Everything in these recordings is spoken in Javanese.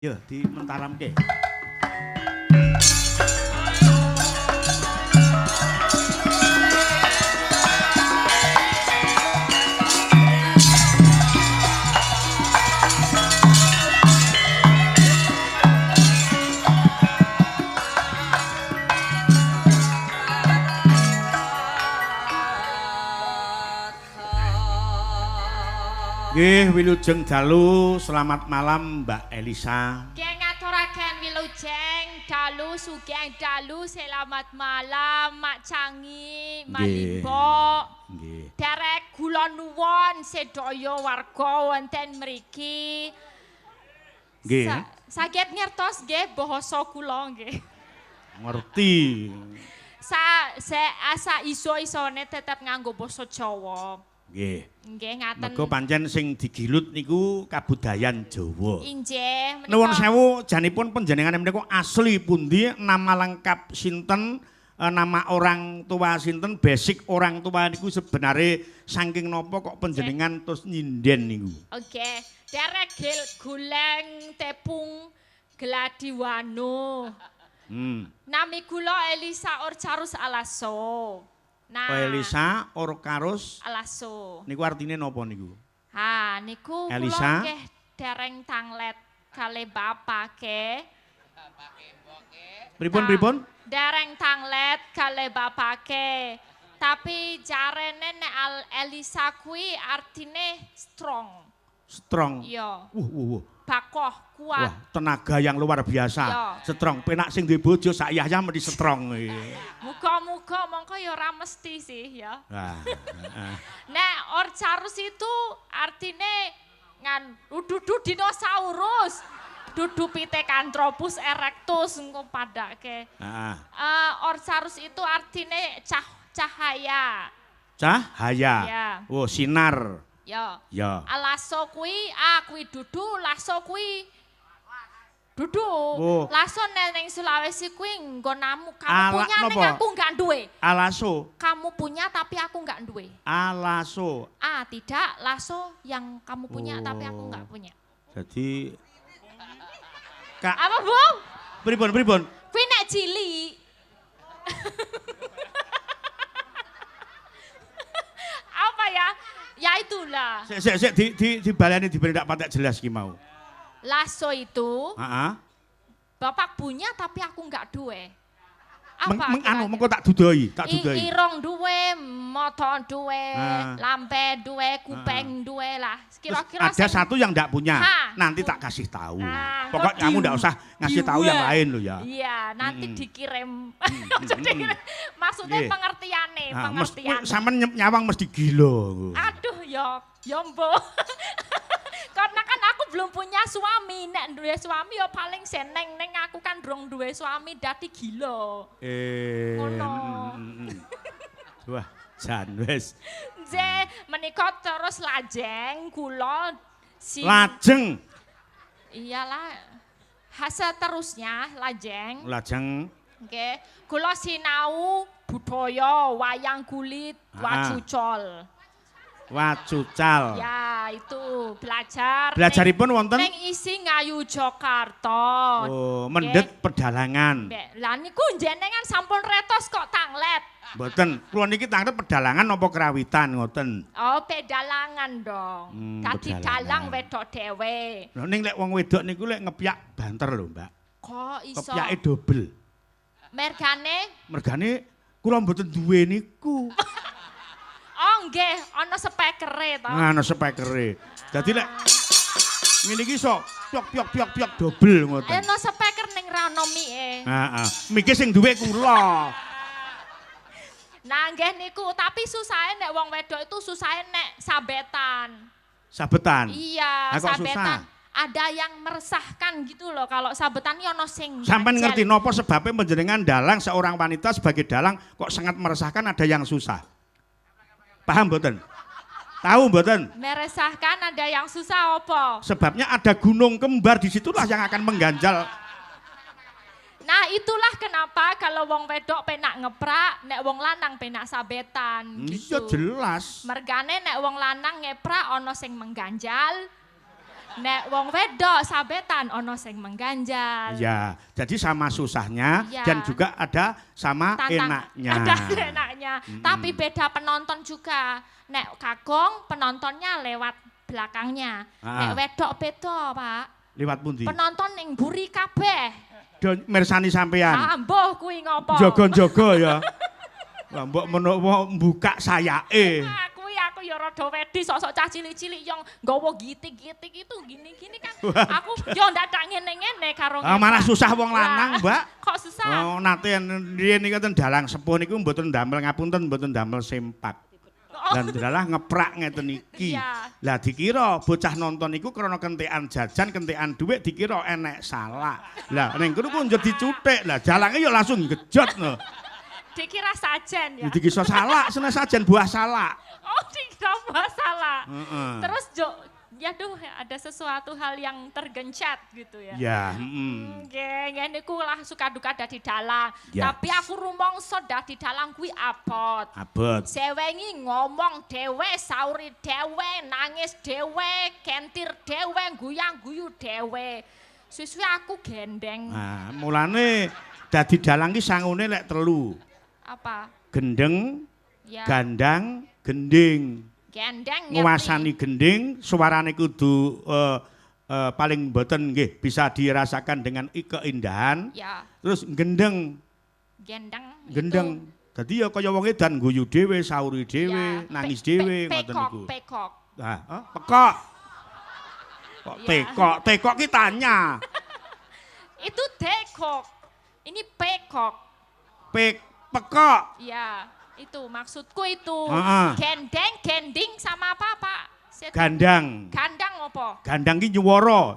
Yo dimentaramke. Nggih, wilujeng dalu, selamat malam Mbak Elisa. Nggih ngaturaken wilujeng dalu sugeng dalu selamat malam Mak Cangi, Mak Limbo. Nggih. Derek kula nuwun sedaya warga wonten mriki. Nggih. Saged ngertos nggih basa kula nggih. Ngerti. Asa iso-isone tetep nganggo basa Jawa. Nggih. Nggih ngaten. Mergo pancen sing digilut niku kabudayan Jawa. Inggih. Nuwun sewu, janipun panjenengan menika asli pundi, nama lengkap sinten, nama orang tua sinten, basic orang tua niku sebenarnya saking nopo kok panjenengan terus nyinden niku. Oke, derek guleng tepung Gladiwano. Nami kula Elisa Orcarus Alaso. Nah, Elisa Orcarus Alaso. niku artine napa niku? Ha, niku Elisa? kula nggih dereng tanglet kale bapake. Pripun? Dereng tanglet kale bapake. Tapi jarene nek Elisa kuwi artine strong. Strong. Iya. Bakoh, kuat. Wah, tenaga yang luar biasa. Yo. Strong. Penak sing duwe bojo sak yahya mesti strong. Muga-muga mongko ya ora mesti sih ya. Wah. Nek Orcarus itu artine dudu dinosaurus. Dudu Pithecanthropus erectus engko padake. Heeh. Orcarus itu artine cahaya. Cahaya. Ya. Oh, sinar. Ya. Ya. Alaso kuwi kuwi dudu, laso kuwi dudu. Oh. Laso ning Sulawesi kuwi nggo namu. Kamu punya ning napa? aku enggak duwe. Alaso. Kamu punya tapi aku enggak duwe. Alaso. Tidak, laso yang kamu punya tapi aku enggak punya. Jadi Kak, Apa, Bung? pripun? Kuwi nek cilik. Apa ya? Ya itulah. Sik dibaleni ndak patek jelas ki mau. Laso itu Heeh. bapak punya tapi aku enggak duwe. Apa? Mengko tak dudoi. Irong duwe, mata duwe, Ah. lampe duwe, kupeng duwe lah. Kira-kira Ada satu yang ndak punya. Ha. Nanti tak kasih tahu. Nah, Pokok kok kamu ndak usah ngasih tahu yang lain lo ya. Iya, nanti dikirim. Maksudnya Nggih. pengertiane, Nah, pengertian. sampean nyawang mesti gila. Aduh, ya mbok. Karena kan aku belum punya suami, nek duwe suami ya paling seneng neng aku kan durung duwe suami dadi gila. Ngono. Wah, jan wis. Menika terus lajeng kula si Lajeng. Iyalah. Hasil terusnya lajeng. Lajeng. Nggih, kula sinau budaya wayang kulit, wacucol. Wacucal. Ya, itu belajar. Belajaripun wonten? Ning isi Ngayu Jakarta. Oh, mendet pedalangan. Lah niku jenengan sampun retos kok tanglet. Mboten, kula niki tanglet pedalangan napa kerawitan ngoten. Oh, pedalangan dong. Dadi pedalangan. dalang wedok dhewe. Lha ning lek wong wedok niku lek ngepyak banter lho, Mbak. Kok iso? Kepyake dobel. Mergane kula mboten duwe niku. Oh nggih, ana spekere to. Ana spekere. Dadi lek ngene iki iso pyok dobel ngoten. Ana speker ning rano mike. Heeh. Miki sing duwe kula. Nah nggih niku, tapi susahe nek wong wedok itu susahe nek sabetan. Sabetan. Iya, kok sabetan. susah? Ada yang meresahkan gitu loh kalau sabetan ya ono sing. Sampai ganjel. ngerti nopo sebabnya panjenengan dalang seorang wanita sebagai dalang kok sangat meresahkan ada yang susah. Paham mboten? Tahu mboten? Meresahkan ada yang susah apa? Sebabnya ada gunung kembar disitulah yang akan mengganjal. Nah itulah kenapa kalau wong wedok penak ngeprak, nek wong lanang penak sabetan gitu. Iya jelas. Mergane nek wong lanang ngeprak ono sing mengganjal, Nek wong wedok sabetan ono sing mengganjal. Ya, jadi sama susahnya Iya. dan juga ada sama enaknya. Ada enaknya. Tapi beda penonton juga. Nek kagong penontonnya lewat belakangnya. Nek wedok beda, Pak. Lewat pundi? Penonton ning mburi kabeh. Do mirsani sampean. Ah, mbuh kuwi ngopo? Jaga-jaga ya. Lah mbok menawa buka sayake. Aku ya rada wedi sok-sok cah cilik-cilik yang nggawa gitik-gitik itu gini-gini kan. Aku yo ndadak ngene-ngene karo Malah susah wong lanang, Mbak. Kok susah? Oh, nate riyen niku ten dalang sepuh niku mboten damel ngapunten mboten damel sempak. Dan dalah ngeprak ngeten iki. Iya. Lah dikira bocah nonton iku krana kentekan jajan, kentekan dhuwit dikira enek salah. Lah ning kono ku njur dicuthik. Lah dalange ya langsung gejot no. Dikira sajen ya. Dikira salah, seneng sajen buah salak. Oh, dikira masalah. Heeh. Terus ya duh ada sesuatu hal yang tergencet gitu ya. Ya, Ngene ku lah suka duka dadi dalang. Ya. Tapi aku rumangsa dadi dalang kuwi abot. abot. Sewengi ngomong dhewe, sauri dhewe, nangis dhewe, kentir dhewe, guyang-guyu dhewe. Suwe-suwe aku gendeng. Nah, mulane dadi dalang ki sangune lek telu. Apa? Gendeng, Ya. gandang, gending. Gendeng Nguasani gending, suarane kudu paling boten nggih bisa dirasakan dengan keindahan. Ya, Terus gendeng, gendeng. gendeng. Dadi ya kaya wong edan guyu dhewe, sauri Itu, dhewe, ya, nangis dhewe ngoten pekok, niku. pekok. Nah, pekok. Kok Ya. tekok, tekok ki tanya. Itu dekok. Ini pekok. Pekok. Ya, itu maksudku itu. Heeh. Gendeng, gending sama apa, Pak? Gandang. Gandang apa? Gandang ki nyuwara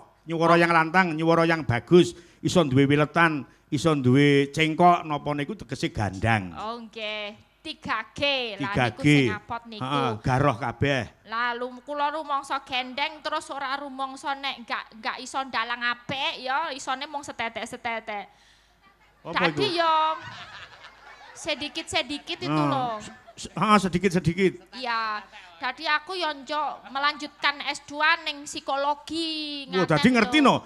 yang lantang, nyuwara yang bagus, iso duwe wiletan, iso duwe cengkok napa niku tegese gandang. Oh, nggih. 3G. Lah 3G. niku sing apot niku. Heeh, garoh kabeh. Lalu kula rumangsa gendeng terus ora rumangsa nek gak iso ndalang apik ya isone mung setetek-setetek. Apa iku? Tadi ya sedikit-sedikit itu loh. Sedikit-sedikit. Iya. Jadi aku yo njok melanjutkan S2 ning psikologi. Lho dadi ngerti no,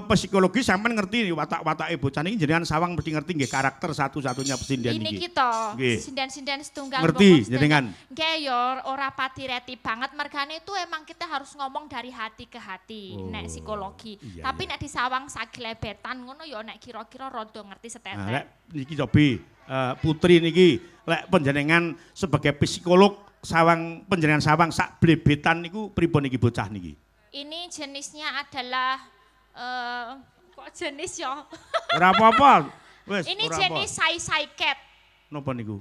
psikologi sampean ngerti watak-watake bocah niki jenengan sawang mesti ngerti nggih karakter satu-satunya pesinden Ini iki. kita Nggih. sinden-sinden setunggal Ngerti, ngomong jenengan? Nggih yo ora pati reti banget mergane itu emang kita harus ngomong dari hati ke hati nek psikologi. iya, Tapi nek disawang saglebetan ngono yo nek kira-kira rada ngerti Nah, setetek. lek niki cobi putri niki lek panjenengan sebagai psikolog sawang panjenengan sawang sak blebetan niku pripun niki bocah niki? Ini jenisnya adalah kok jenis yo? Ora apa-apa. Wis Ini ora jenis sai-sai cat. Napa niku?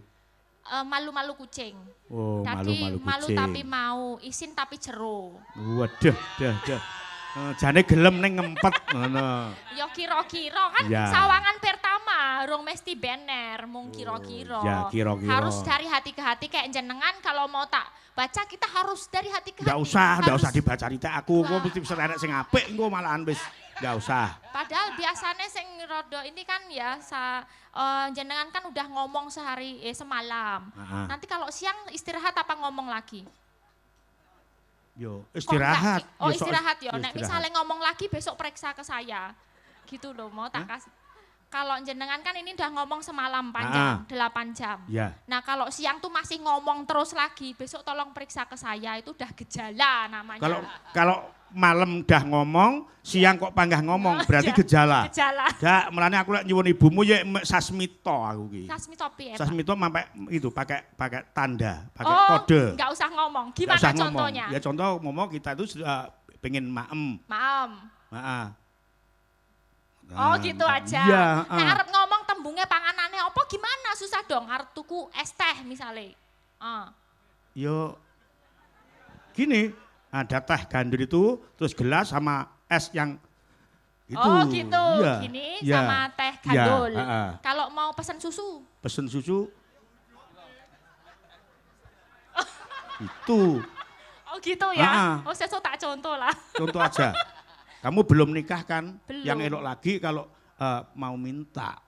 Malu-malu kucing. Oh, Tadi malu-malu malu kucing. tapi mau, isin tapi jero. Waduh, dah. Jane gelem ning ngempet ngono. Ya kira-kira kan Ya. sawangan pertama, rong mesti bener, mung kira-kira. ya, kira-kira. Harus dari hati ke hati kayak jenengan kalau mau tak baca kita harus dari hati ke hati. Ndak usah Harus. dibaca cerita aku. Wah. Kok mesti bisa enek sing apik engko malahan wis ndak usah. Padahal biasanya sing rodo ini kan ya jenengan kan udah ngomong semalam. Heeh. Nanti kalau siang istirahat apa ngomong lagi? Yo, Kok istirahat. enggak? Oh Yo, sok istirahat ya. Nek istirahat. misalnya ngomong lagi besok periksa ke saya. Gitu loh mau tak kasih. Kalau jenengan kan ini udah ngomong semalam panjang, 8 jam. Ya. Nah kalau siang tuh masih ngomong terus lagi, besok tolong periksa ke saya, itu udah gejala namanya. Kalau malam dah ngomong, siang kok panggah ngomong, berarti gejala. Gejala. Dak, melane aku lek nyuwun ibumu ya Sasmito aku ki. Sasmito piye, Pak? Sasmito sampai itu pakai tanda, pakai Oh, kode. nggak usah ngomong. Nggak Gimana usah ngomong. contohnya? Ya contoh ngomong kita itu pengen maem. Maam. Heeh. Oh gitu aja. Iya, Nah arep ngomong tembungnya panganannya apa gimana? Susah dong, arep tuku es teh misalnya. Yo gini, ada teh gandul itu, terus gelas sama es yang itu. Oh gitu, Iya, gini iya, sama teh iya, gandul. heeh. Kalau mau pesan susu, Pesen susu. Itu oh gitu ya. Heeh. Oh sesuk tak contoh lah. contoh aja. Kamu belum nikah kan? Belum. Yang elok lagi kalau mau minta,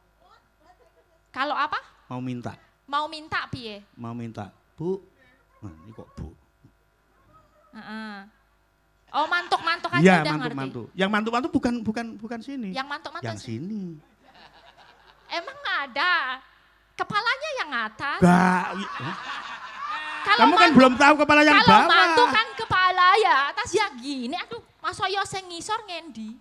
Kalau apa? mau minta, Mau minta piye? mau minta. Bu, nah, ini kok bu? Heeh. Oh, mantuk-mantuk aja Iya, udah ngerti. mantuk-mantuk. Yang mantuk-mantuk bukan sini. Yang mantuk-mantuk Yang sini. emang ada. Kepalanya yang atas. Enggak. Kalau Kamu kan belum tahu kepala yang kalau bawah. mantuk kan kepala ya atas ya gini. Aduh, masa yo sing ngisor ngendi?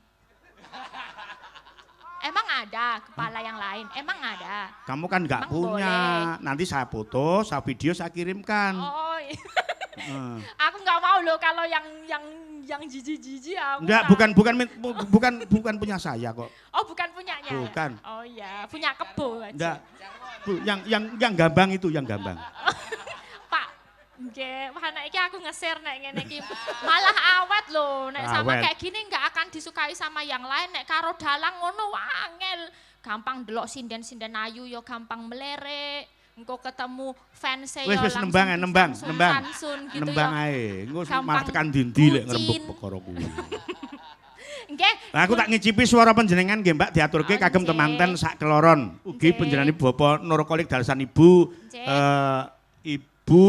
Emang ada kepala yang lain? Emang ada. Kamu kan nggak Emang punya. boleh. Nanti saya foto, saya video, saya kirimkan. Oh, iya. Eh. Aku nggak mau loh kalau yang jijik-jijik aku. Enggak, nggak. bukan punya saya kok. Oh, bukan punyanya. Bukan. Oh iya, punya kebo aja. Enggak. Yang gambang itu, yang gambang. Pak, nggih, wah nek iki aku nge-share nek ngene iki malah awet loh. Nek sama Awet. kayak gini nggak akan disukai sama yang lain. Nek karo dalang ngono wangel. Gampang delok sinden-sinden ayu yo gampang melerik. Engko ketemu fans yo Wis langsung nembang samsun gitu nembang yo. ae. Engko Gampang malah tekan dindi lek bucin. ngrembug perkara kuwi. Nggih. Lah aku tak ngicipi suara panjenengan nggih Mbak diaturke Oh, kagem nggih. temanten sak keloron. Ugi Nggih. panjenengan Bapak Nurkolik Dalsan Ibu Nggih. Ibu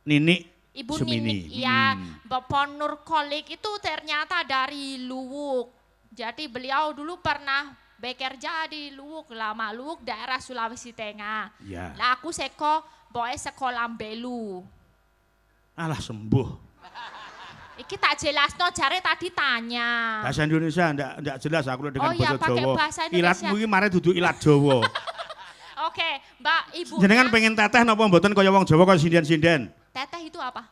Nini Ibu Sumini. Nini, ya, Bapak Nurkolik itu ternyata dari Luwuk. Jadi beliau dulu pernah bekerja di Luwuk, lama Luwuk daerah Sulawesi Tengah. Ya. Lah aku boy sekolah Belu. Alah sembuh. Iki tak jelasno jare tadi tanya. Bahasa Indonesia ndak jelas aku dengan Oh iya, bahasa pakai Jawa. bahasa Indonesia. Ilatmu iki mare dudu ilat Jawa. Oke, Mbak Ibu. Jenengan pengen teteh napa mboten kaya wong Jawa kaya sinden-sinden? Teteh itu apa?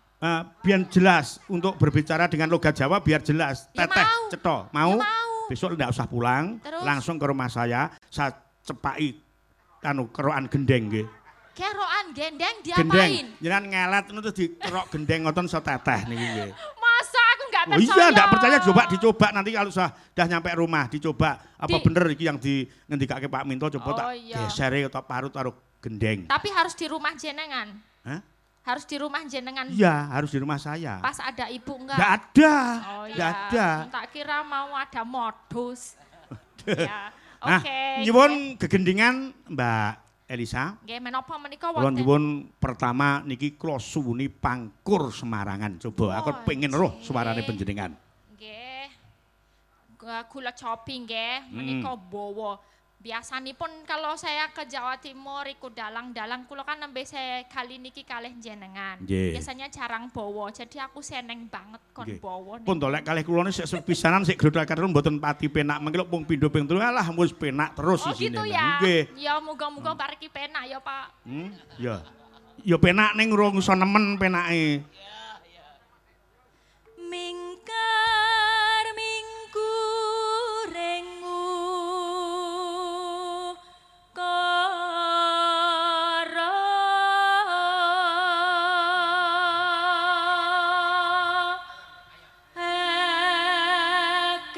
Biar jelas untuk berbicara dengan logat Jawa biar jelas. Ya Teteh, mau. ceto, mau? Ya mau. Besok ndak usah pulang, Terus? langsung ke rumah saya cepaki kerokan gendeng nggih. Kerokan gendeng Gendeng. diapain? Jenengan ngelet terus dikerok gendeng ngoten so teteh niki nggih. Masa aku nggak Oh percaya? iya, ndak percaya dicoba nanti kalau sudah nyampe rumah dicoba apa Di- bener iki yang ngendikake Pak Minto coba Oh, tak iya. gesere atau parut karo gendeng. Tapi harus di rumah jenengan. Hah? Harus di rumah jenengan. Iya, harus di rumah saya. Pas ada ibu enggak? Nggak ada. Oh Nggak iya. ada. Tak kira mau ada modus. Ya. Nah, Oke. nyuwun gegendingan Mbak Elisa. Nggih menapa menika Kula wonten? nyuwun pertama niki kula suwuni Pangkur Semarangan. Coba aku Oh, pengen roh nggih. suarane panjenengan. Nggih. Gula chopping nggih menika bawa. Biasanipun kalau saya ke Jawa Timur ikut dalang-dalang kula kan nembe saya kali niki kalih jenengan. Nggih. Biasanya jarang bawa. Jadi aku seneng banget kon Nggih. bawa. Pun to lek kalih kula sik sepisanan sik grodhal katon mboten pati penak mengki lek pung pindho ping 3 alah wis penak terus Oh isine. gitu ya. Nggih. Ya muga-muga pariki penak ya Pak. Ya. Ya penak ning urung iso nemen penake. Mingkar mingkurengu kara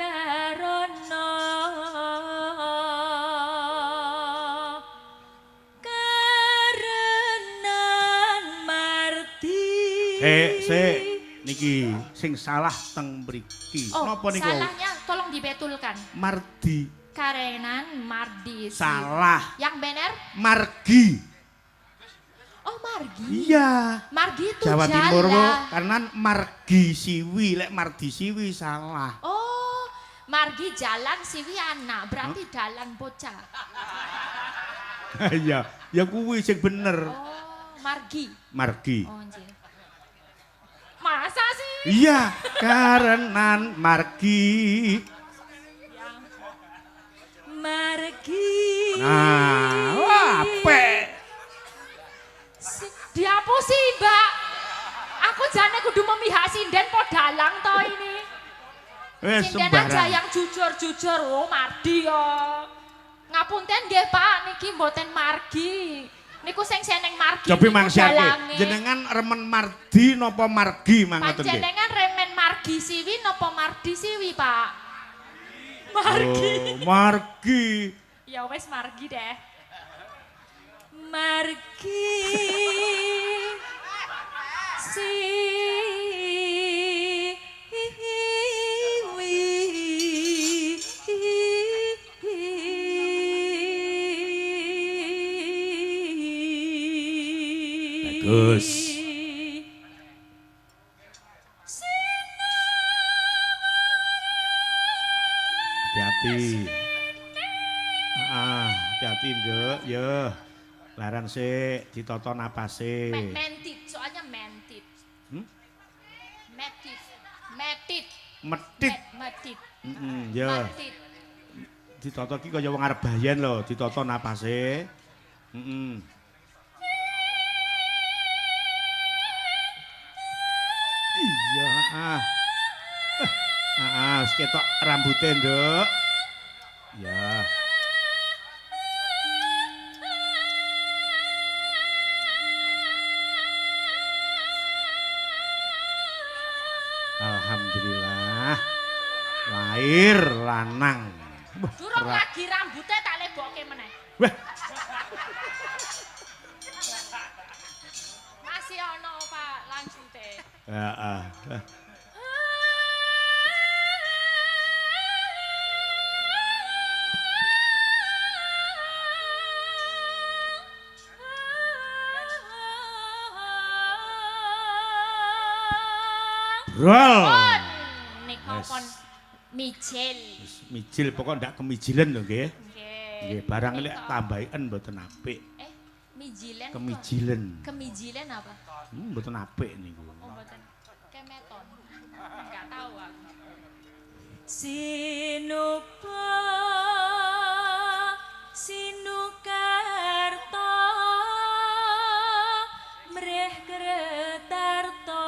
karana karenan marti Sik niki sing salah teng mriki. Oh, Napa niku? salahnya tolong dibetulkan. Mardi. Karenan Mardi. Salah. Yang benar? Margi. Oh, Margi. Iya. Margi itu Jawa jalan. Timur kok karena Margi Siwi lek Mardi Siwi salah. Oh, Margi jalan siwi anak, berarti dalan bocah. Iya, ya kuwi sing bener. Oh, Margi. Margi. Oh, anjir. Masa sih? Iya, karena Margi. Margi. Nah, wah, apik. Diapusi, Mbak. Aku jane kudu memihak sinden po dalang to ini. Wis Sinden aja sembarang. yang jujur-jujur. Oh, Mardi ya. Ngapunten nggih, Pak, niki mboten Margi. Niku sing seneng Margi. Cobi niku mangsiake. dalange. Jenengan remen Mardi napa Margi mangoten nggih? Panjenengan remen Margi siwi napa Mardi siwi, Pak? Margi. Oh, Margi. Ya wes Margi deh. Margi. Bagus. hati-hati. Hati-hati, Nduk. Yo. Laran sik, ditata napase. Mentit, soalnya mentit. Metit. Metit. Metit. Yo. Metit. Ditata ki kaya wong arep bayen lho, ditata napase. Iya, wis ketok rambute, Nduk. Ya. Alhamdulillah. Lahir lanang. Durung lagi rambutnya tak lebokke meneh. Wah, Masih ono Pak lanjute. heeh. Brol. Nika kon mijil. Mijil pokok ndak kemijilen lho nggih. Nggih. Nggih, barang lek tambahen mboten apik. Mijilen. Kemijilen. Kemijilen apa? Mboten apik niku. Oh, mboten. Kemeton. Enggak tahu aku. Sinukarta mreh kretarta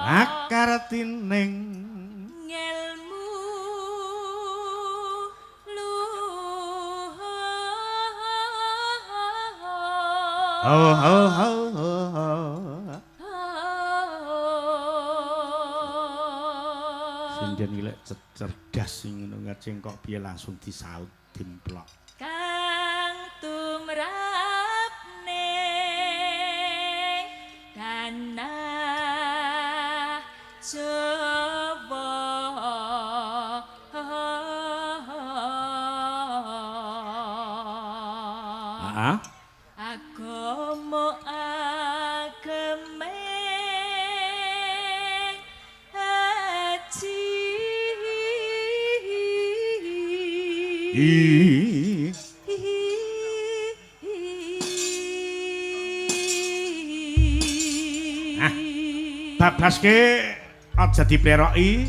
Akar tining ngelmu oh oh oh Sinjen iki lek cerdas sing ngono ngajeng kok piye langsung disaut dimplok. kang tumrap ning tanah Jawa Heeh. agama ageme haji Ih, babaske aja dipleroki,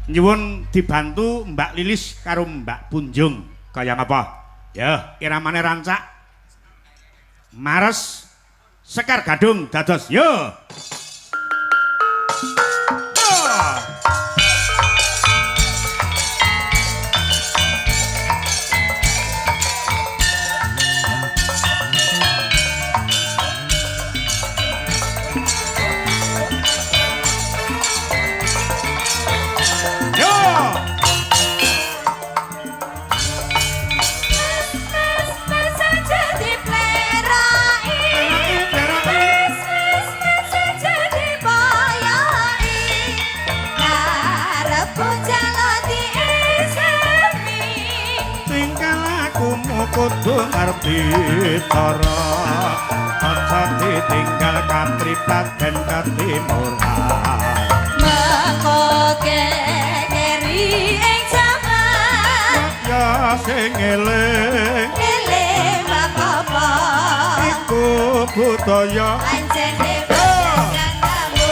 nyuwun dibantu Mbak Lilis karo Mbak Punjung. Kaya ngapa? Ya, iramane rancak. Mares Sekar Gadung dados. Yo. Kudu ngerti cara aja ditinggal kapripat ben katimuran Mekoke keri ing jaman ya sing eling eling apa iku budaya anjene banggamu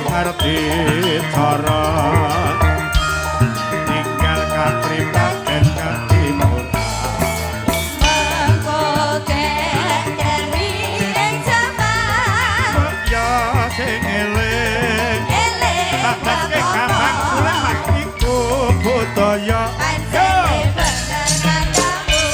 ngerti cara tinggal kapripat ben katimuran Mekoke keri ing jaman ya sing eling eling babaske gampang sulang iku budaya anjene banggamu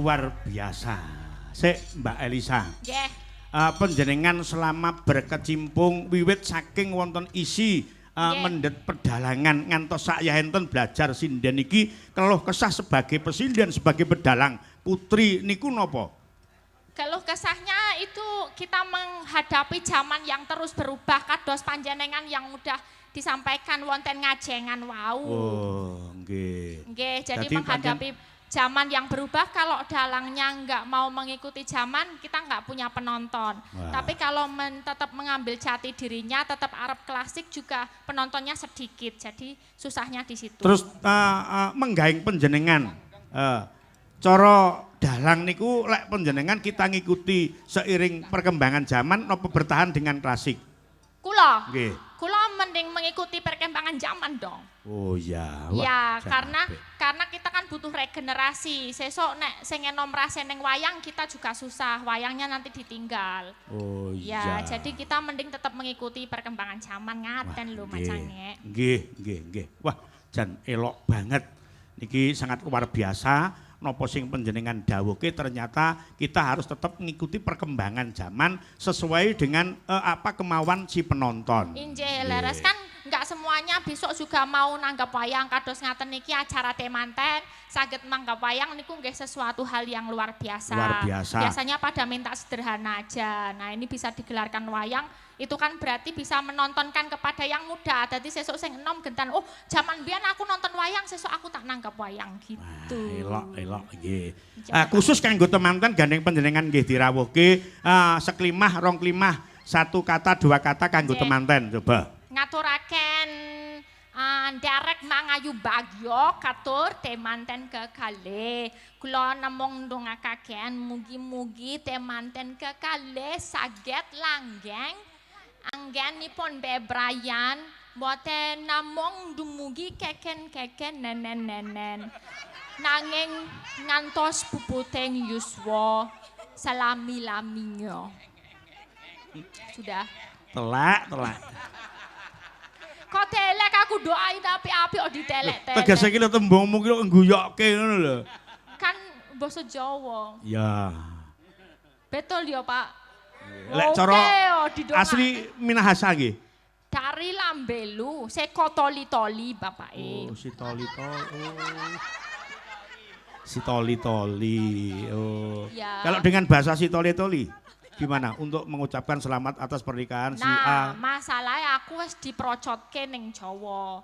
luar biasa. Sik Mbak Elisa. Nggih. Panjenengan selama berkecimpung wiwit saking wonten isi Nggih. mendhet pedalangan ngantos sayaenten belajar sinden iki keluh kesah sebagai pesinden sebagai pedalang putri niku napa? Keluh kesahnya itu kita menghadapi zaman yang terus berubah kados panjenengan yang udah disampaikan wonten ngajengan wau. Oh, nggih. Nggih, jadi Jadi menghadapi zaman yang berubah kalau dalangnya nggak mau mengikuti zaman kita nggak punya penonton. Wah. Tapi kalau tetap mengambil jati dirinya, tetap Arab klasik juga penontonnya sedikit. Jadi susahnya di situ. Terus menggaing panjenengan cara dalang niku lek panjenengan kita ngikuti seiring perkembangan zaman napa bertahan dengan klasik? Kula, Nggih. kula mending mengikuti perkembangan zaman dong. Oh ya. wah, Ya, jan apik. karena kita kan butuh regenerasi. Sesuk nek sing enom rase ning wayang kita juga susah. Wayangnya nanti ditinggal. Oh Ya, iya. jadi kita mending tetap mengikuti perkembangan zaman ngaten lho macane. Nggih. Wah, jan elok banget. Niki sangat luar biasa. Nopo sing panjenengan dawuhke ternyata kita harus tetap mengikuti perkembangan zaman sesuai dengan apa kemauan si penonton. Injih leres kan enggak semuanya besok juga mau nanggap wayang kados ngaten niki acara temanten saged nanggap wayang niku nggih sesuatu hal yang luar biasa. Luar biasa. Biasanya pada minta sederhana aja. Nah, ini bisa digelarkan wayang itu kan berarti bisa menontonkan kepada yang muda. Jadi sesuk sing enom gentan, oh zaman biyen aku nonton wayang, sesuk aku tak nanggap wayang gitu. Elok nggih. Khusus kanggo temanten gandeng panjenengan nggih dirawuhke seklimah, rong klimah, satu kata, dua kata kanggo Nggih. temanten coba. Ngaturaken nderek mangayu bagyo katur temanten kekalih. Kula namung ndongakaken mugi-mugi temanten kekalih saged langgeng anggenipun bebrayan boten namung dumugi keken-keken nenen-nenen. Nanging ngantos puputeng yuswa salami-laminya. Sudah. Telak. Kok telek aku doain tapi api kok ditelek-telek. Tegese iki lho tembungmu ki lho ngguyokke ngono lho. Kan basa Jawa. Ya. Betul ya, Pak. Lek Oke, cara oh, didongak. asli Minahasa nggih. Dari Lambelu, seko toli-toli bapake. Oh, si toli-toli. Si toli-toli. Oh. Ya. Kalau dengan bahasa si toli-toli gimana untuk mengucapkan selamat atas pernikahan si A? Nah, masalahnya aku wis diprocotke ning Jawa.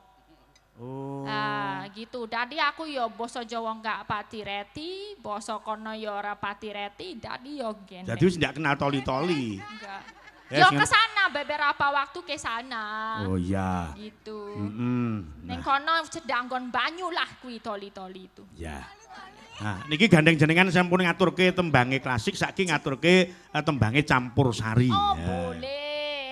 Oh. Nah, gitu. Dadi aku ya basa Jawa enggak pati reti, basa kono ya ora pati reti, dadi ya gene. Jadi wis ndak kenal toli-toli. enggak. Ya, Yo sing- ke sana beberapa waktu ke sana. Oh iya. Gitu. Nah, Ning kono sedang nggon banyu lah kuwi toli-toli itu. ya. Nah, niki gandeng jenengan sampun ngaturke tembange klasik saiki ngaturke tembange campur sari. Oh, Ya. boleh.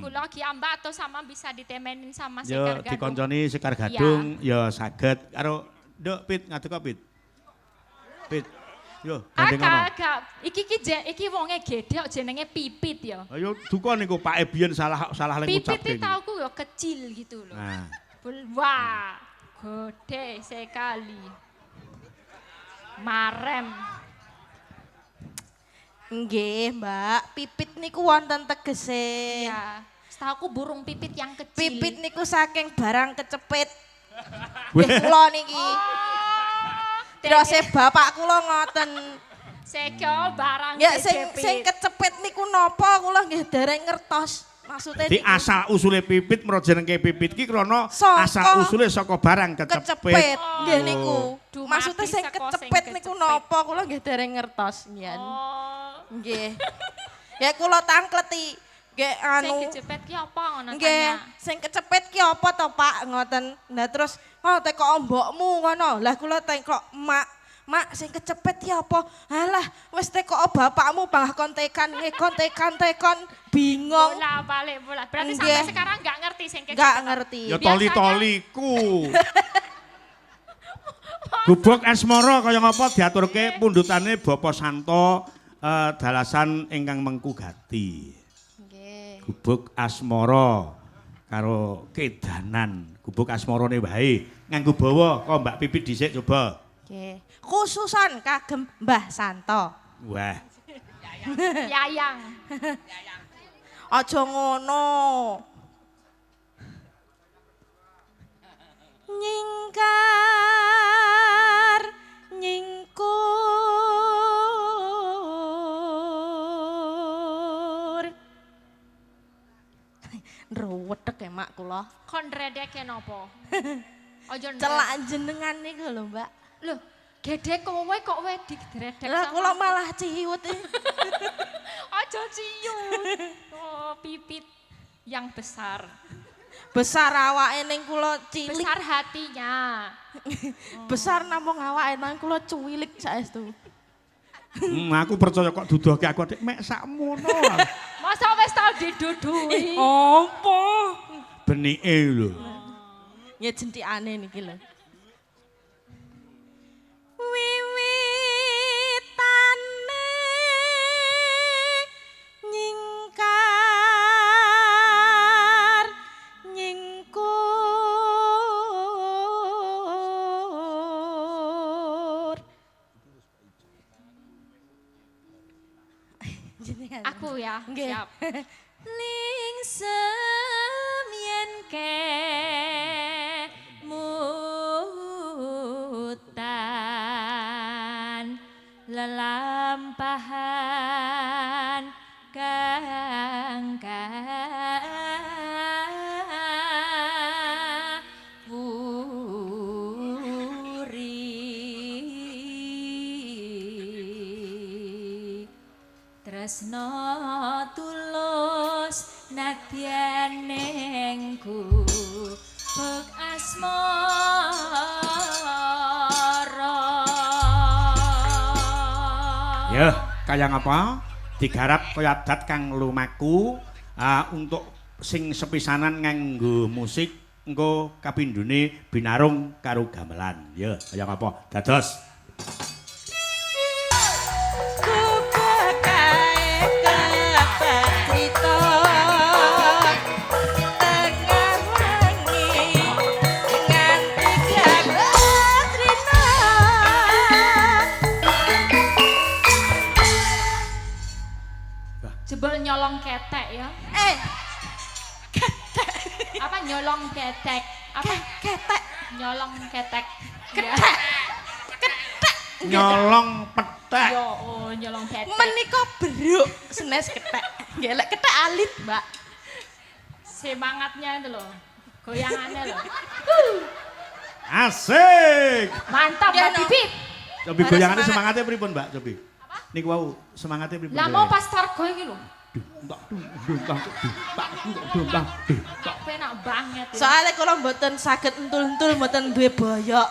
Kula ki ambak atau sama bisa ditemenin sama Yo Sekar Gadung. dikonconi Sekar Gadung ya saged karo Nduk Pit ngadeg Pit. Pit. Yo gandeng ono. Agak, iki wonge gede kok jenenge Pipit ya. Ayo duka niku Pak Ebien salah lek Pipit ngucapke. itu tauku ya kecil gitu loh. Nah, Wah, gede sekali. Marem. Nggih, Mbak. Pipit niku wonten tegese. Ya, setauku burung pipit yang kecil. Pipit niku saking barang kecepit. Weh. Nggih kula niki. Oh, Terus bapak kula ngoten. seko barang Ya kecepit. sing kecepit niku napa kula nggih dereng ngertos. Maksudnya jadi asal usule pipit merjenengke pipit ki krana Saka asal usule saka barang kecepit. kecepit. Nggih niku. Dumadi Maksudnya sing saka sing kecepit niku kecepit. napa kula nggih dereng ngertos. Nggih. Oh, Nggih. Ya kula tangkleti. Nggih sing anu. kecepet ki apa ngono Nggih, tanya. sing kecepit ki apa to, Pak? Ngoten. Nah terus, oh tekok mbokmu ngono. Lah kula tekok Mak, sing kecepet ki apa? Alah, wis tekok bapakmu bangah kontekan, kontekan bingung. Bola balik bola. Berarti Nggih. sampai sekarang nggak ngerti sing kecepet. Enggak ngerti. Ya Biasanya- toli-toliku. Gubuk asmara kaya ngapa diaturke pundhutane Bapa Santo dalasan ingkang mengku gati. Nggih. Gubuk asmara karo kedanan. Gubuk asmarane wae nganggo bawa kok Mbak Pipit dhisik coba. Nggih. Khususan kagem Mbah Santo. Wah. Yayang. Aja ngono. Nyingkar nyingkur. Ruwetek ya mak kula. Kon redeke nopo? Ojo Celak jenengan niku lho, Mbak. Lho, gede kowe kok wedi dredek Lah kula malah ciut. Ojo ciut. Oh, pipit yang besar. Besar awake ning kula cilik. Besar hatinya. Besar namung awake nang kula cuwilik saestu. Aku percaya kok duduhke aku adik mek sakmono. Masa wis tau didudui? Apa? Benike lho. Ya jentikane niki lho. Wiwitane nyingkar nyingkur. Jenengan. Aku ya, Nggih. siap. Lingsem yen kemutan lelampahan kang kawuri tresno tulus nadyan nengku bek asmara. Ya, kaya ngapa? Digarap kaya adat kang lumaku untuk sing sepisanan nganggo musik engko kapindhone binarung karo gamelan. Ya, kaya ngapa? Dados Jebol nyolong ketek ya. Apa nyolong ketek? Apa Ketek. nyolong ketek? Ketek. nyolong petek. Yo, oh, nyolong ketek. Menika beruk senes ketek. Nggih lek ketek alit, Mbak. Semangatnya itu loh. Goyangannya loh. Asik. Mantap, Ya, Mbak no. Bibit. Cobi Harus goyangannya semangat. semangatnya pripun, Mbak? Cobi. Niku wau semangatnya pripun? Lah mau pas targo iki lho. Penak banget ya. Soalnya kula mboten saged entul-entul mboten duwe boyok.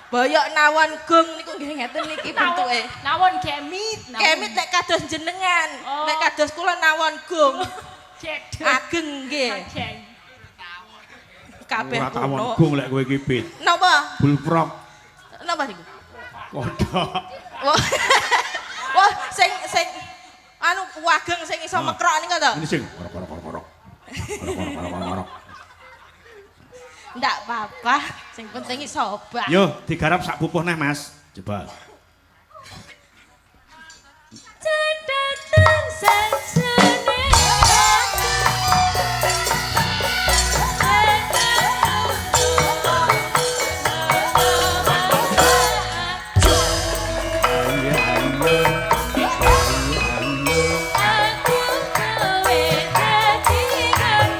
Boyok nawon gung niku nggih ngeten niki bentuke. Nawon kemit. Kemit nek kados jenengan, Oh. nek kados kula nawon gung. Cedek. Ageng nggih. Ageng. Kabeh Ora tawon kuno. gung lek kowe iki pit. Napa? Bulprok. Napa niku? Kodok. Wah, wah sing anu wageng sing iso mekrok niku to. Ini sing korok. Korok. Ndak apa-apa, sing penting iso obah. Yo, digarap sak pupuh neh, Mas. Coba. Cedatan sajane. Aku kowe dadi kenang.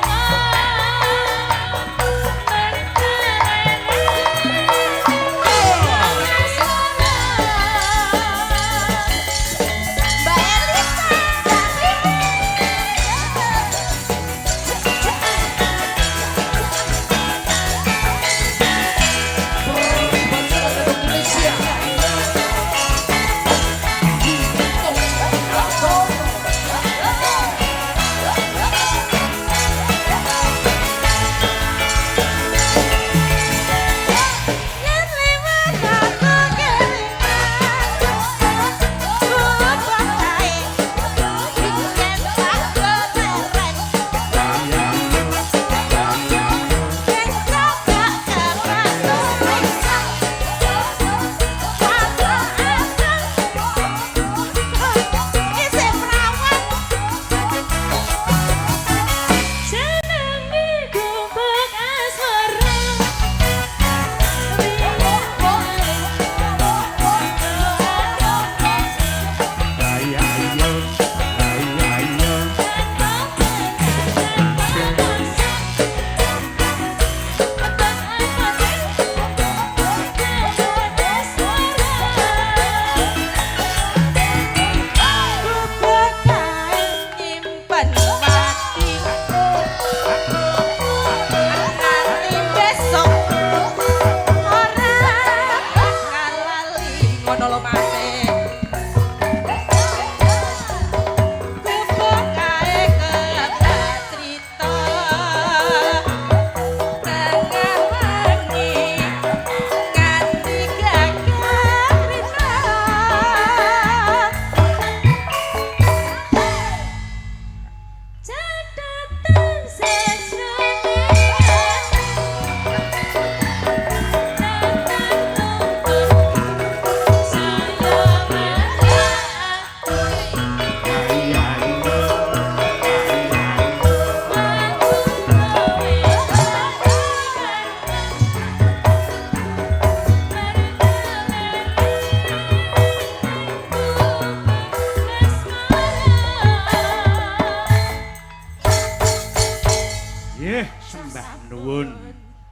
nuwun.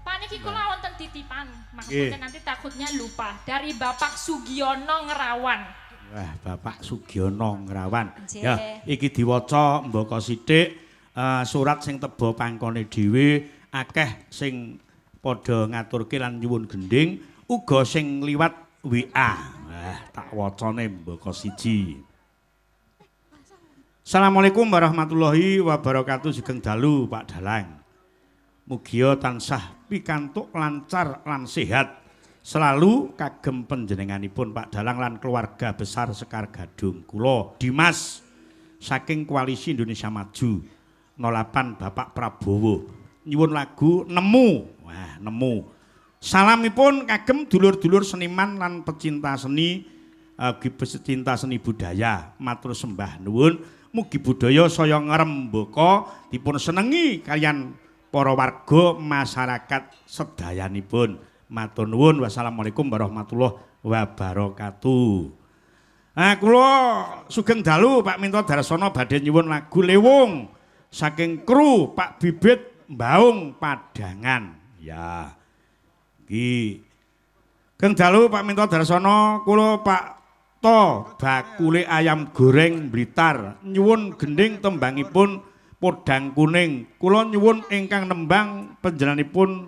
Pak niki kula wonten titipan, maksudnya nanti takutnya lupa. Dari Bapak Sugiono Ngerawan. Wah, Bapak Sugiono Ngerawan. Nggih. Ya, iki diwaca mbaka sithik surat sing teba pangkone dhewe, akeh sing padha ngaturke lan nyuwun gending, uga sing liwat WA. Wah, tak wacane mbaka siji. Assalamualaikum warahmatullahi wabarakatuh. Sugeng dalu Pak Dalang. Mugia tansah pikantuk lancar lan sehat selalu kagem panjenenganipun Pak Dalang lan keluarga besar Sekar Gadung. Kula Dimas saking Koalisi Indonesia Maju 08 Bapak Prabowo nyuwun lagu Nemu. Wah, Nemu. Salamipun kagem dulur-dulur seniman lan pecinta seni pecinta seni budaya. Matur sembah nuwun mugi budaya saya ngrembaka dipun senengi kalian para warga masyarakat sedayanipun. Matur nuwun. Wassalamualaikum warahmatullahi wabarakatuh. Kula sugeng dalu Pak Minto Darsana badhe nyuwun lagu Lewung saking kru Pak Bibit Mbaung Padangan. Ya. Iki Keng dalu Pak Minto Darsana, kula Pak To bakule ayam goreng Blitar nyuwun gending tembangipun Podang Kuning. Kula nyuwun ingkang nembang panjenenganipun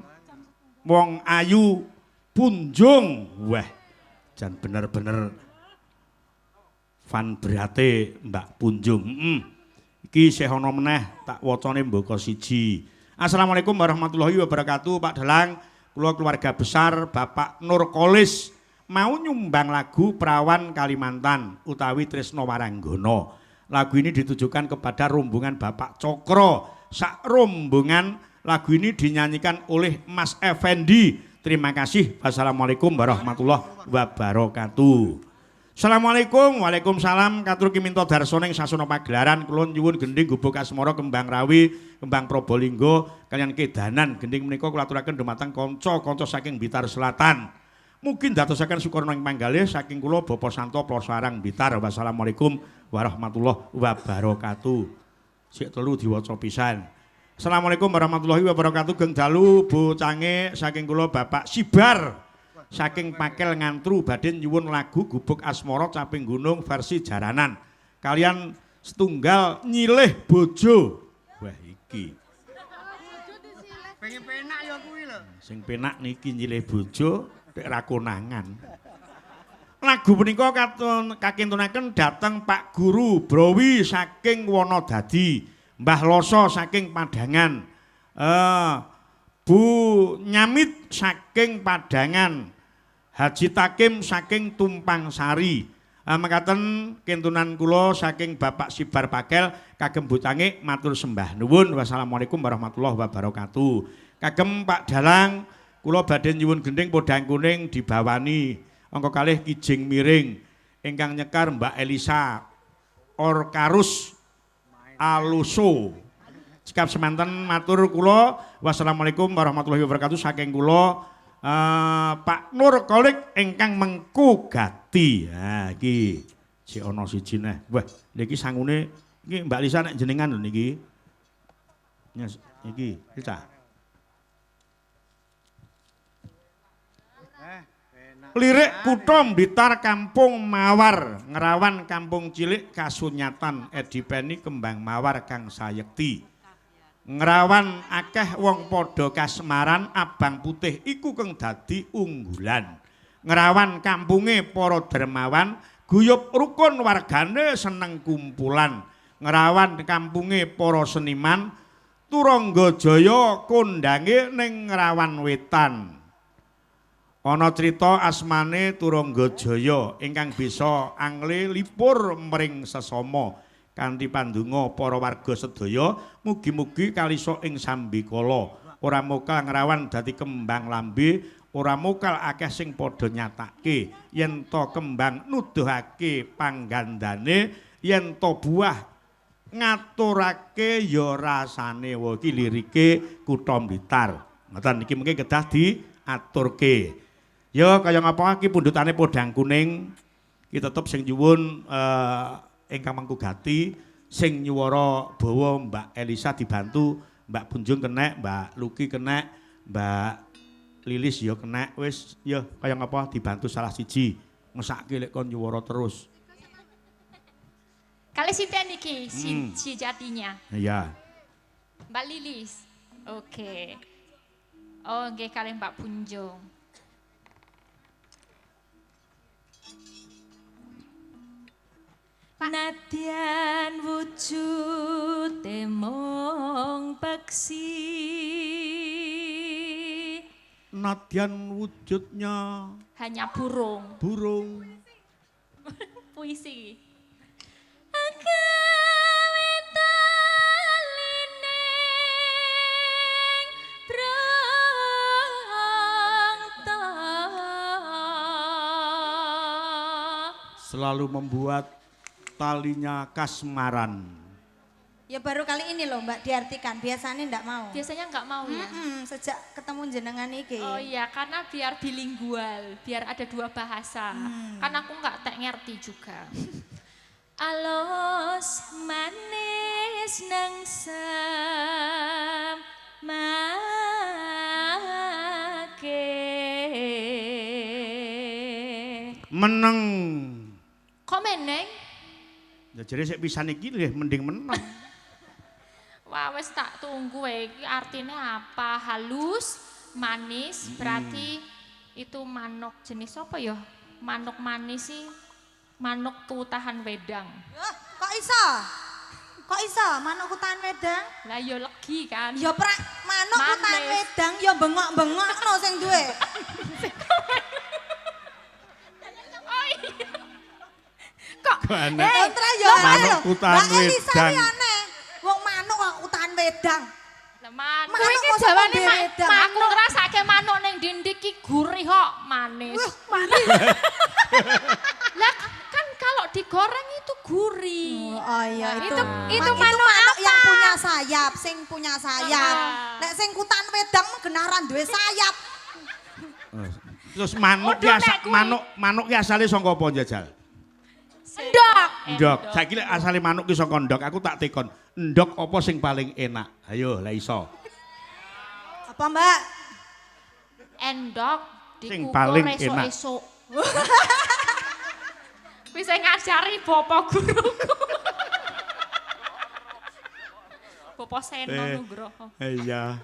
Wong Ayu Punjung. Wah, jan bener-bener fan berate Mbak Punjung. Iki isih ana meneh tak wacane mbaka siji. Assalamualaikum warahmatullahi wabarakatuh. Pak Dalang, kula keluarga besar Bapak Nur Kolis mau nyumbang lagu Perawan Kalimantan utawi Tresno Waranggono. Lagu ini ditujukan kepada rombongan Bapak Cokro. Sak rombongan lagu ini dinyanyikan oleh Mas Effendi. Terima kasih. Wassalamualaikum warahmatullahi wabarakatuh. Assalamualaikum. Waalaikumsalam. Katur Kiminto Darsana ing sasana pagelaran kula nyuwun gending gubuk asmara kembang rawi, kembang Probolinggo kaliyan kedanan. Gending menika kula aturaken dumateng kanca-kanca saking Blitar Selatan. Mungkin dadosaken sukarna ing panggalih saking kula Bapak Santo Plosarang Blitar. Wassalamualaikum warahmatullahi wabarakatuh. Sik telu diwaca pisan. Assalamualaikum warahmatullahi wabarakatuh. Geng dalu bocange saking kula Bapak Sibar saking Pakel Ngantru badhe nyuwun lagu Gubuk Asmara Caping Gunung versi jaranan kalian setunggal nyilih bojo. Wah iki pengen penak ya kuwi lho. Sing penak niki nyilih bojo nek ra konangan. Lagu punika kakintunaken dhateng Pak Guru Browi saking Wonodadi, Mbah Loso saking Padangan, Bu Nyamit saking Padangan, Haji Takim saking Tumpang Sari. Mekaten kintunan kula saking Bapak Sibar Pakel kagem butange matur sembah nuwun. Wassalamualaikum warahmatullahi wabarakatuh. Kagem Pak Dalang kula badhe nyuwun gending Podang Kuning dibawani angka kalih Kijing Miring ingkang nyekar Mbak Elisa Orkarus Aluso. Sikap semanten matur kula. Wassalamualaikum warahmatullahi wabarakatuh. Saking kula Pak Nur Kolik ingkang Mengku Gati. Ha iki sik ana siji neh. Wah, niki sangune iki Mbak Lisa nek jenengan lho niki. Yes, iki Lisa. Lirik Kutha Blitar Kampung Mawar, Ngerawan Kampung Cilik Kasunyatan, Edipeni Kembang Mawar kang sayekti. Ngerawan akeh wong padha kasmaran, abang putih iku kang dadi unggulan. Ngerawan kampunge para dermawan, guyub rukun wargane seneng kumpulan. Ngerawan kampunge para seniman, Turangga Jaya kondange ning Ngerawan Wetan. Ana crita asmane Turangga Jaya ingkang bisa angle lipur mring sesama kanthi pandonga para warga sedaya mugi-mugi kalisa ing sambikala ora mokal Ngerawan dadi kembang lambe ora mokal akeh sing padha nyatake yen to kembang nuduhake panggandane yen to buah ngaturake ya rasane. Wa iki lirike Kutha Blitar. Ngoten iki mengke kedah diaturke. Ya kaya ngapa iki pundhutane Podang Kuning iki tetep sing nyuwun ingkang Mengku Gati sing nyuwara bawa Mbak Elisa dibantu Mbak Bunjung kena, Mbak Luki kena, Mbak Lilis ya kena. Wis ya kaya ngapa dibantu salah siji. Ngesake lek kon nyuwara terus. Kali sinten iki si jatinya. Iya. Mbak Lilis. Oke. Oh, nggih kali Mbak Bunjung. Nadyan wujude mung peksi Nadyan wujudnya Hanya burung. burung. Puisi. agawe talining brangta Selalu membuat talinya kasmaran. Ya baru kali ini loh Mbak diartikan, biasanya ndak mau. Biasanya nggak mau ya. Sejak ketemu jenengan iki. Oh iya, karena biar bilingual, biar ada dua bahasa. Kan aku nggak tak ngerti juga. alos manis nang samake Meneng. Komen neng. Ya jadi sik pisan iki lho mending meneng. Wah wes tak tunggu iki artinya apa? Halus, manis, berarti itu manuk jenis apa ya? Manuk manis sih, manuk tutahan wedang. Kok iso? Kok iso manuk kutan wedang? Lah yo legi kan. Ya prak manuk kutan Manis. wedang ya bengok-bengokno sing duwe. Kok aneh. Kontra ya Manuk lho. kutan Mbak Elisa wedang. iki aneh. Wong manuk kok kutan wedang. Lah manuk Manuk iki kok jawane sampe wedang? aku ngrasake manuk ning dindik ki gurih kok, manis. Lah kan kalau digoreng itu gurih. Oh iya itu. itu manuk manuk yang punya sayap, sing punya sayap. Ah. Nek sing kutan wedang genaran duwe sayap. Terus manuk ki Udah, nek kuwi. manuk ki asale saka apa njajal? ndok Ndok. Saiki lek asale manuk ki saka ndok, aku tak tekon. Ndok apa sing paling enak? Ayo, lah iso. Apa Mbak? Endok Sing dikukur paling enak. esuk-esuk. Bisa ngajari bapak guruku. Bapak Seno Nugroho. Iya.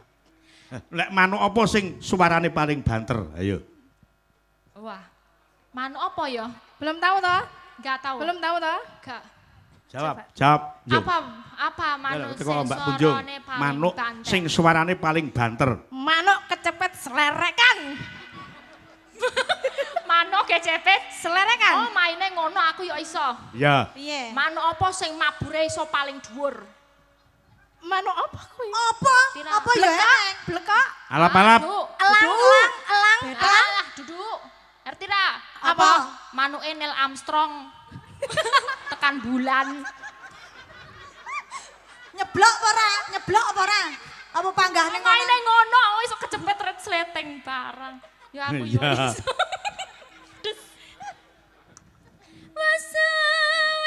Lek manuk apa sing suarane paling banter? Ayo. Wah, manuk apa ya? Belum tahu toh? Gak tahu. Belum tahu toh? Gak. Jawab. Yo. Apa manuk Teko sing Mbak Bunjung. suarane paling Manuk banter? sing suarane paling banter. Manuk kecepet selerekan. Manuk kecepet. Selerekan. Oh, maine ngono aku ya iso. Ya. Piye? Manuk apa sing mabure iso paling dhuwur? Manuk apa kuwi? Apa? Tira. Apa ya eneng? Blekok. Alap-alap. Duduk. Elang. Alah, duduk. Ngerti ra? Apa? Manuke Neil Armstrong. Tekan bulan. Nyeblok apa ora? Nyeblok apa ora? Apa panggahne Maine ngono? ngono iso kecepet red sleteng barang. Ya aku yo Iya. iso.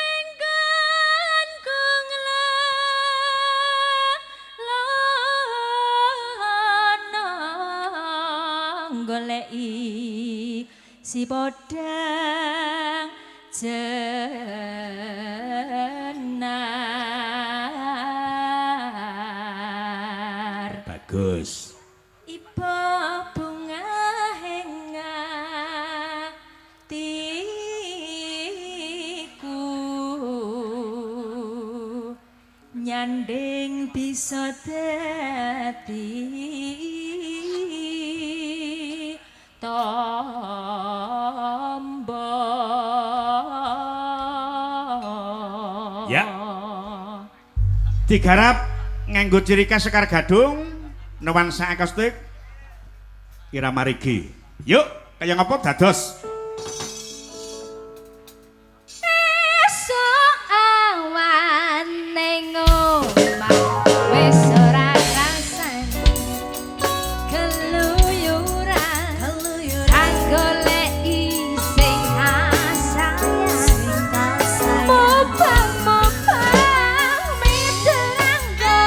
Wasawengkan kung lanang goleki si podang jenar Bagus. ipo bunga henga tiku nyanding bisa dadi tombo Ya. Digarap nganggo ciri khas Sekar Gadung, nuansa akustik Irama Rigi. Yuk, kaya ngapa dados? esok awan ning omah wis ora rasane keluyuran goleki sing asayang mopang miderangku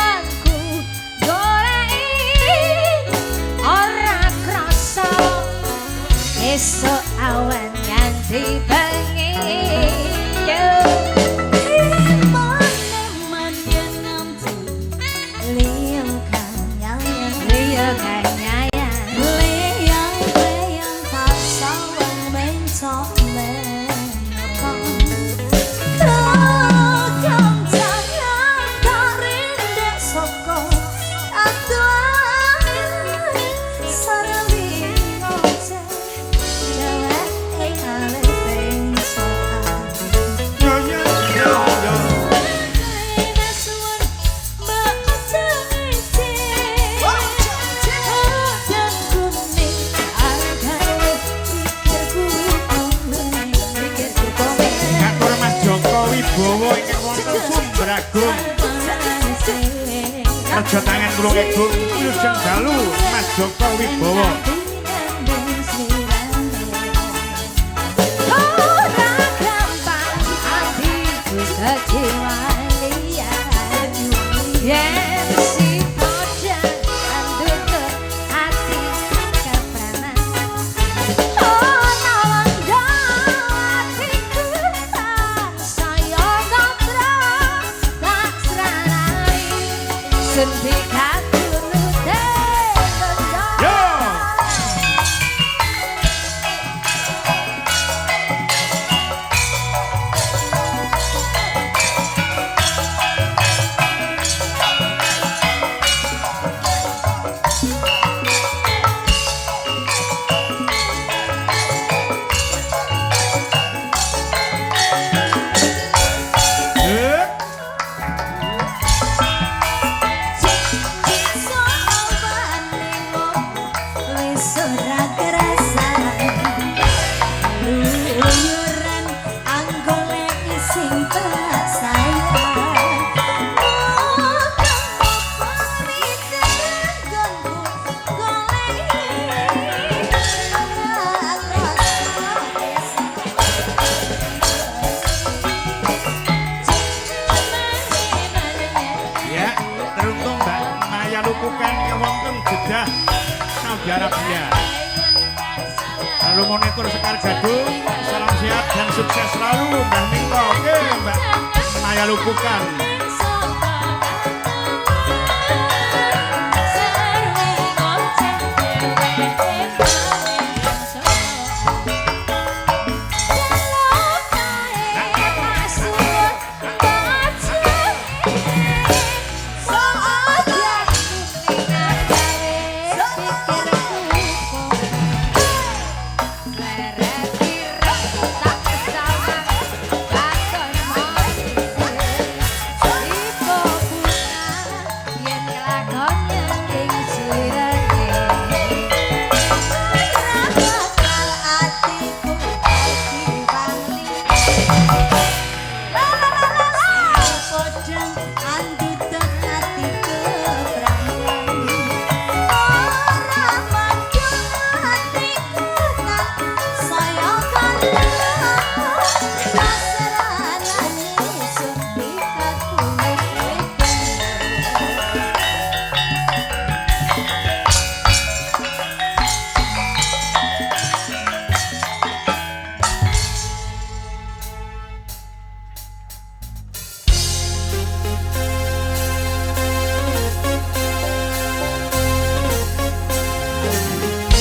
wonten Sumber Agung. Reja tangan Tulung Agung Wilujeng Dalu Mas Joko Wibowo. Saudi Arabia. Lalu Monitor Sekar Gadung, salam sehat dan sukses selalu Mbak Minto. Oke Mbak Maya Lupukan.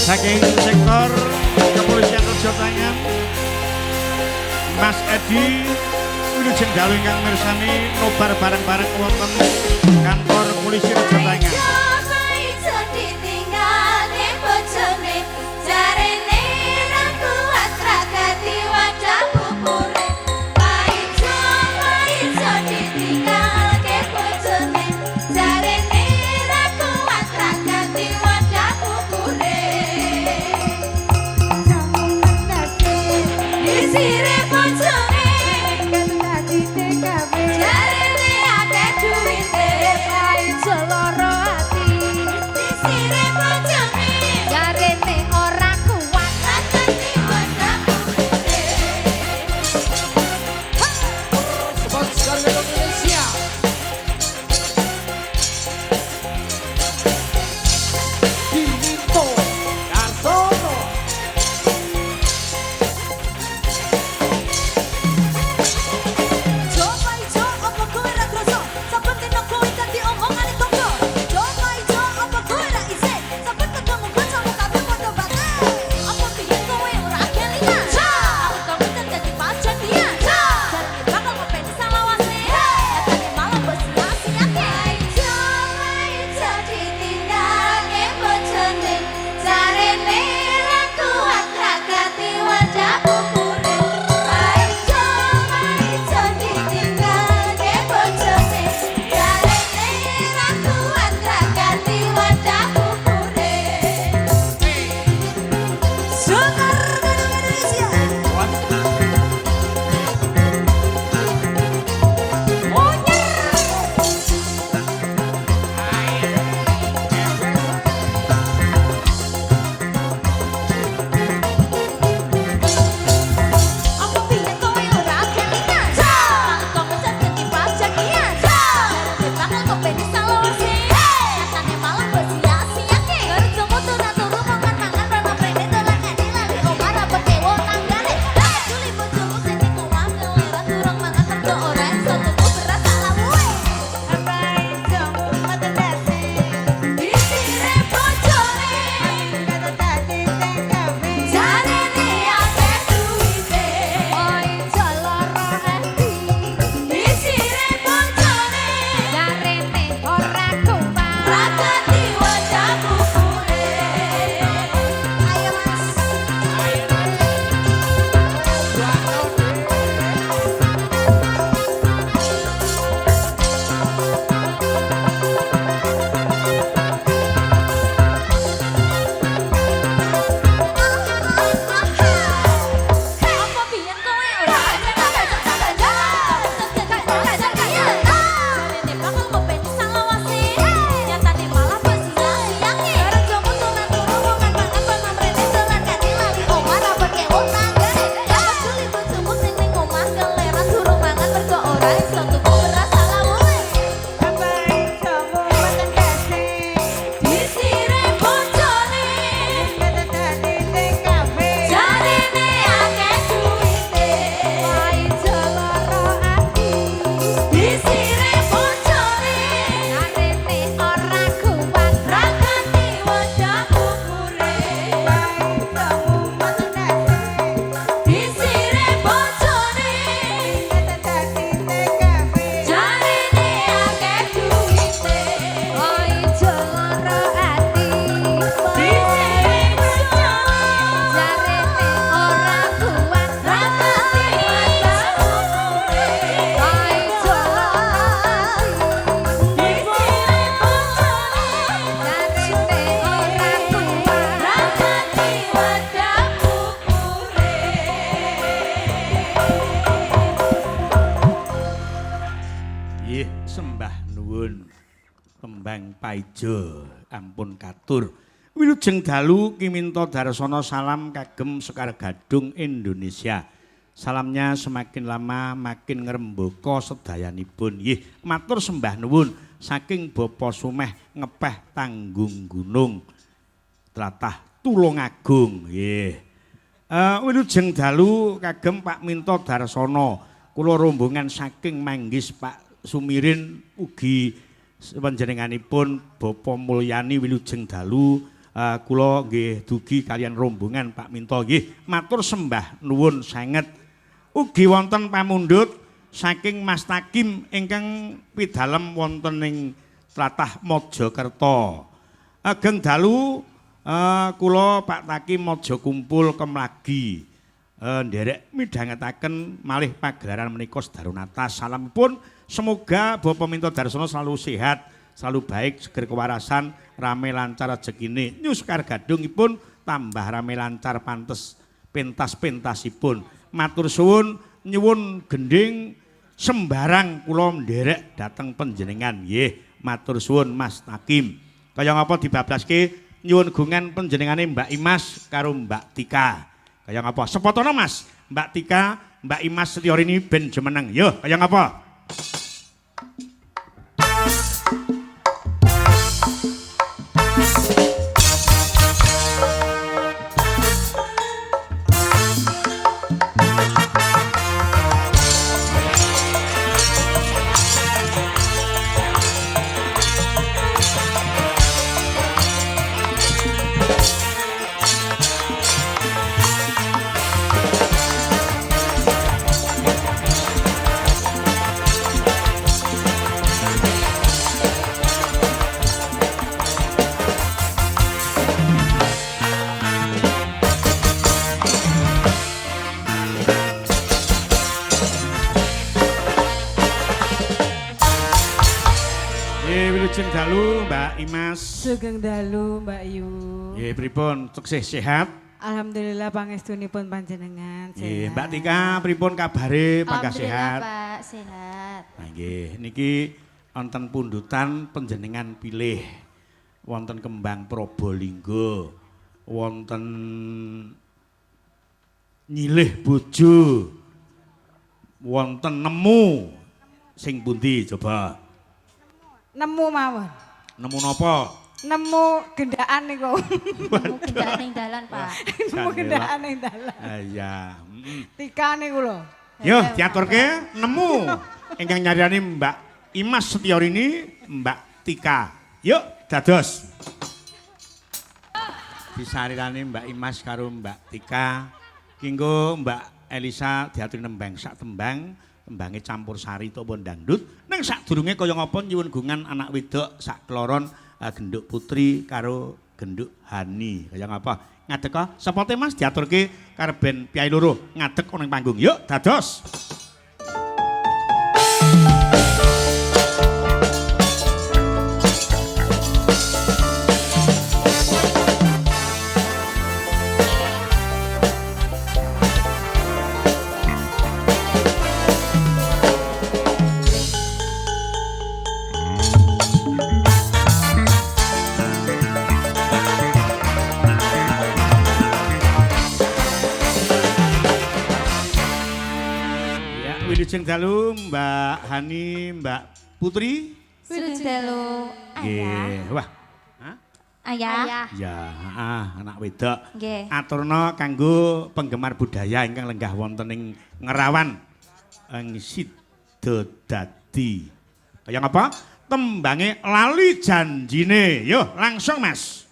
Saking sektor Kepolisian Rejo Tangan, Mas Edi Wilujeng Dalu ingkang mirsani nobar bareng-bareng wonten kantor Polisi Rejo Tangan. Jarene akeh duwite, payu loro ati. iso tuku beras ala woi. Bapak Jawa mboten kasih. Disire bojone. Mboten dadi ning kafe. Jarine akeh duwite. Wae jaloro ati. Disire bojone. Jarine ora kuat. Rakati wadah umure. Jawa mboten kasih. Disire bojone. Mboten dadi ning kafe. Jarine akeh duwite. Wae jaloro ati. Disire bojone. Jarine ora kuat. Rakati wadah umure. Wae jaloro ati. Disire bojone. Jarine ora kuat. Rakati wadah umure. Nggih, sembah nuwun. Kembang paijo ampun katur. Wilujeng dalu kiminto darsana salam kagem Sekar Gadung Indonesia. Salamnya semakin lama makin ngrembaka sedayanipun. Nggih, matur sembah nuwun saking Bapa Sumeh ngepeh tanggung gunung. Tlatah Tulungagung. Nggih. Wilujeng dalu kagem Pak Minto Darsana. Kula rombongan saking Manggis Pak Sumirin ugi panjenenganipun Bapa Mulyani wilujeng dalu kula nggih dugi kalian rombongan Pak Minto nggih matur sembah nuwun sanget ugi wonten pamundhut saking Mas Takim ingkang pidalem wonten ing tlatah Mojokerto ageng dalu kula Pak Takim Mojo kumpul kemlagi nderek midhangetaken malih pagelaran menika Sedarunata salamipun semoga Bapak Minto Darsana selalu sehat, selalu baik, seger kewarasan, rame lancar rezekine. Nyus Sekar Gadungipun tambah rame lancar pantes pentas-pentasipun. Matur suwun nyuwun gending sembarang kula nderek dhateng panjenengan. Nggih, matur suwun Mas Takim. Kaya ngapa dibablaske nyuwun gungan panjenengane Mbak Imas karo Mbak Tika. Kaya ngapa? Sepotona Mas, Mbak Tika, Mbak Imas Setyorini ben jemeneng. Yo, kaya ngapa? Wilujeng dalu Mbak Imas. Sugeng dalu Mbak Yu. Nggih pripun teksih sehat? Alhamdulillah pangestunipun panjenengan Nggih, sehat. Mbak Tika pripun kabare pangkah sehat? Pak, sehat. Nah, nggih niki wonten pundutan panjenengan pilih wonten Kembang Probolinggo, wonten nyilih bojo, wonten nemu sing pundi coba? Nemu mawon. Nemu napa? Nemu gendaan niku. Kendaraan ning dalan, Pak. Nemu gendaan ning dalan. Ah iya. Tika niku lho. Yo diaturke nemu ingkang nyariani Mbak Imas Setyorini, Mbak Tika. Yuk dados. Disarirani Mbak Imas karo Mbak Tika. Kinggo Mbak Elisa diaturi nembang sak tembang, tembange campur sari utawa dangdut. Ning sadurunge kaya ngapa nyuwun gungan anak wedok sak kloron genduk putri karo genduk Hani. Kaya ngapa? Ngadeg kok sepote Mas diaturke karo band Piai Loro ngadeg ana ing panggung. Yuk dados. Sing dalu Mbak Hani, Mbak Putri. Sugeng dalu. Nggih. Wah. Ayah. Ya, anak wedok. Nggih. Aturna kanggo penggemar budaya ingkang lenggah wonten ing Ngerawan. Ing Sidodadi. Kaya ngapa? Tembange lali janjine. Yo, langsung Mas.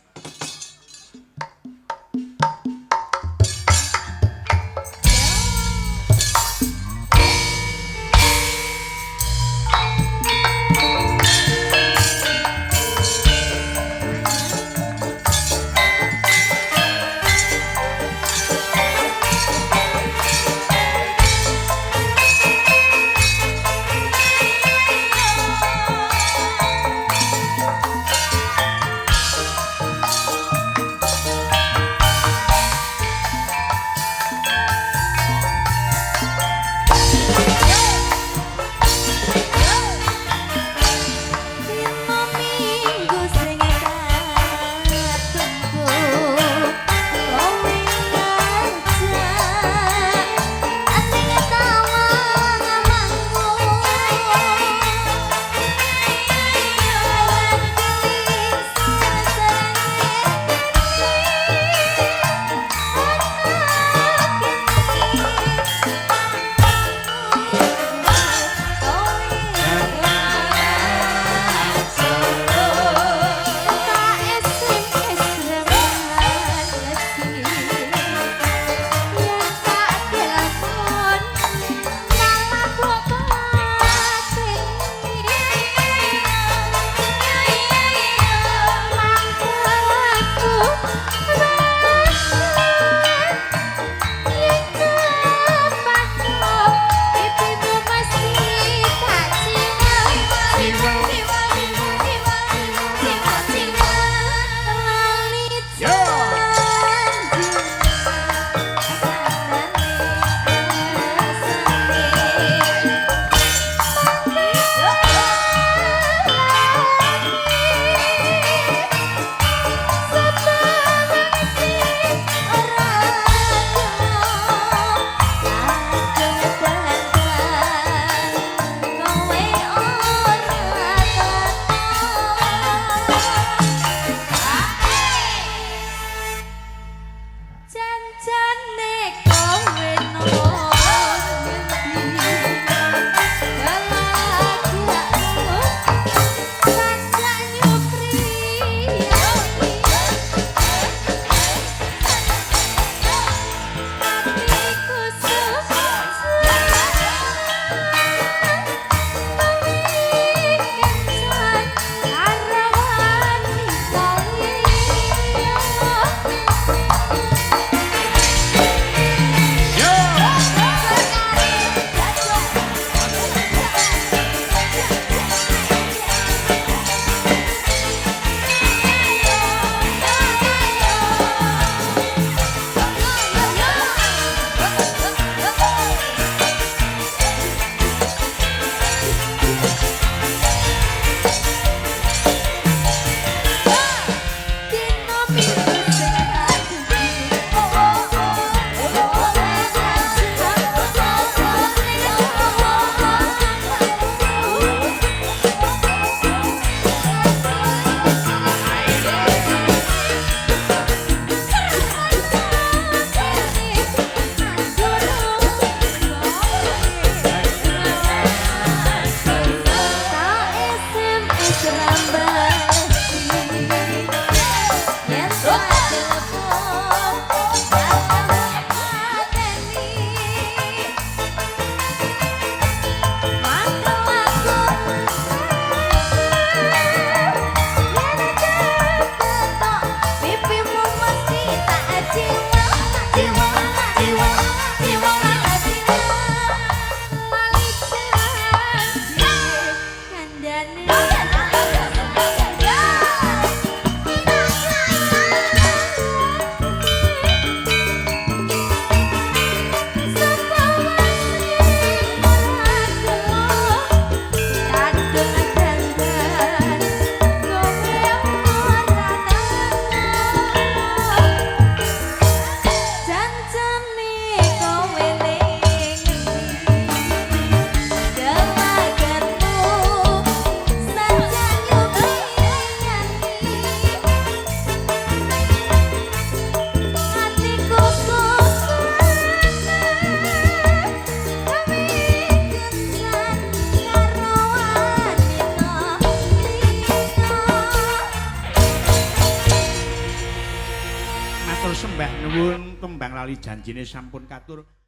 timbang lali janjine sampun katur